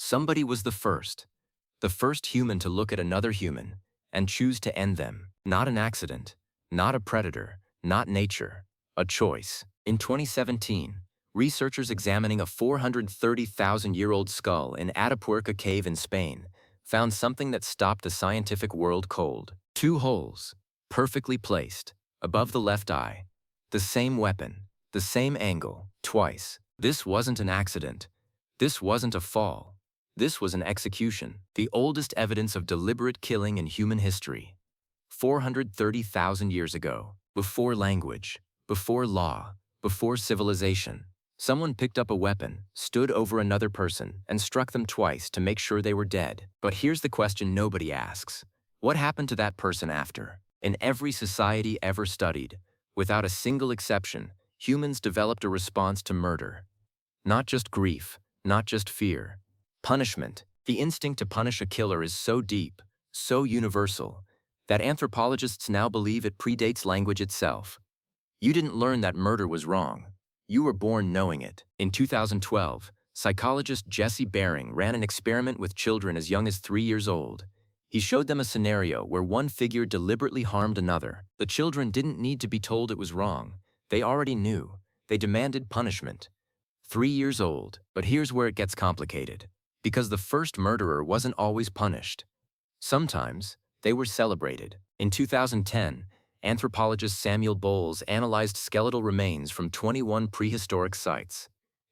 Somebody was the first human to look at another human and choose to end them. Not an accident, not a predator, not nature, a choice. In 2017, researchers examining a 430,000-year-old skull in Atapuerca cave in Spain found something that stopped the scientific world cold. Two holes, perfectly placed, above the left eye. The same weapon, the same angle, twice. This wasn't an accident. This wasn't a fall. This was an execution, the oldest evidence of deliberate killing in human history. 430,000 years ago, before language, before law, before civilization, someone picked up a weapon, stood over another person, and struck them twice to make sure they were dead. But here's the question nobody asks. What happened to that person after? In every society ever studied, without a single exception, humans developed a response to murder. Not just grief, not just fear. Punishment. The instinct to punish a killer is so deep, so universal, that anthropologists now believe it predates language itself. You didn't learn that murder was wrong. You were born knowing it. In 2012, psychologist Jesse Bering ran an experiment with children as young as 3 years old. He showed them a scenario where one figure deliberately harmed another. The children didn't need to be told it was wrong. They already knew. They demanded punishment. 3 years old, but here's where it gets complicated. Because the first murderer wasn't always punished. Sometimes, they were celebrated. In 2010, anthropologist Samuel Bowles analyzed skeletal remains from 21 prehistoric sites.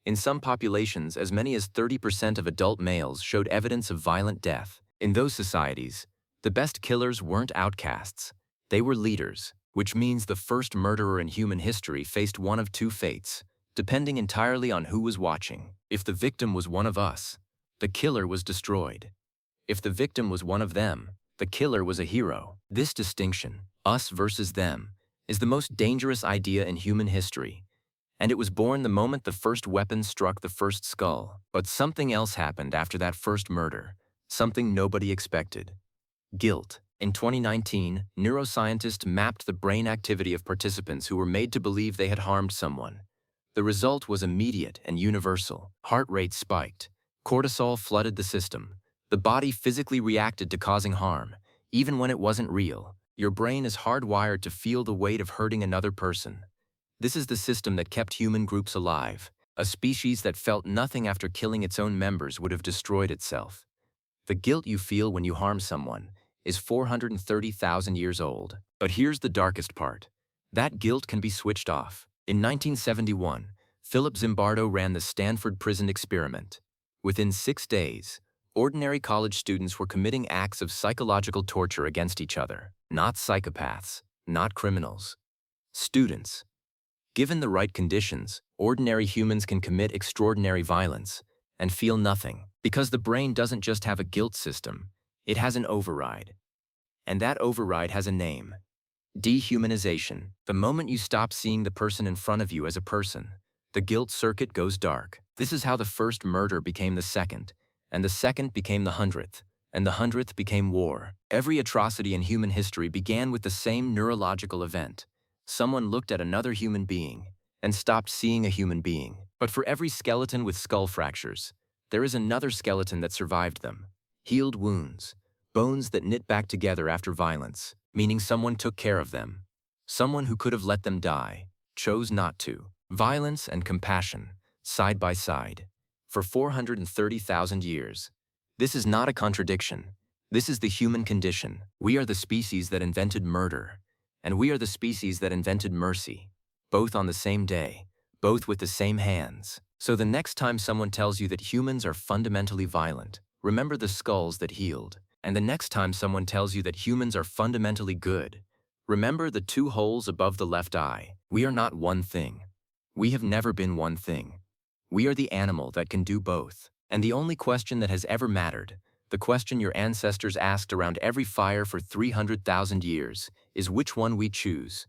In some populations, as many as 30% of adult males showed evidence of violent death. In those societies, the best killers weren't outcasts. They were leaders, which means the first murderer in human history faced one of two fates, depending entirely on who was watching. If the victim was one of us, the killer was destroyed. If the victim was one of them, the killer was a hero. This distinction, us versus them, is the most dangerous idea in human history. And it was born the moment the first weapon struck the first skull. But something else happened after that first murder, something nobody expected. Guilt. In 2019, neuroscientists mapped the brain activity of participants who were made to believe they had harmed someone. The result was immediate and universal. Heart rate spiked. Cortisol flooded the system. The body physically reacted to causing harm, even when it wasn't real. Your brain is hardwired to feel the weight of hurting another person. This is the system that kept human groups alive. A species that felt nothing after killing its own members would have destroyed itself. The guilt you feel when you harm someone is 430,000 years old. But here's the darkest part. That guilt can be switched off. In 1971, Philip Zimbardo ran the Stanford prison experiment. Within 6 days, ordinary college students were committing acts of psychological torture against each other. Not psychopaths, not criminals. Students. Given the right conditions, ordinary humans can commit extraordinary violence and feel nothing, because the brain doesn't just have a guilt system, it has an override. And that override has a name. Dehumanization. The moment you stop seeing the person in front of you as a person, the guilt circuit goes dark. This is how the first murder became the second, and the second became the 100th, and the 100th became war. Every atrocity in human history began with the same neurological event. Someone looked at another human being and stopped seeing a human being. But for every skeleton with skull fractures, there is another skeleton that survived them. Healed wounds, bones that knit back together after violence, meaning someone took care of them. Someone who could have let them die, chose not to. Violence and compassion, side by side, for 430,000 years. This is not a contradiction. This is the human condition. We are the species that invented murder, and we are the species that invented mercy, both on the same day, both with the same hands. So the next time someone tells you that humans are fundamentally violent, remember the skulls that healed. And the next time someone tells you that humans are fundamentally good, remember the 2 holes above the left eye. We are not one thing. We have never been one thing. We are the animal that can do both. And the only question that has ever mattered, the question your ancestors asked around every fire for 300,000 years, is which one we choose.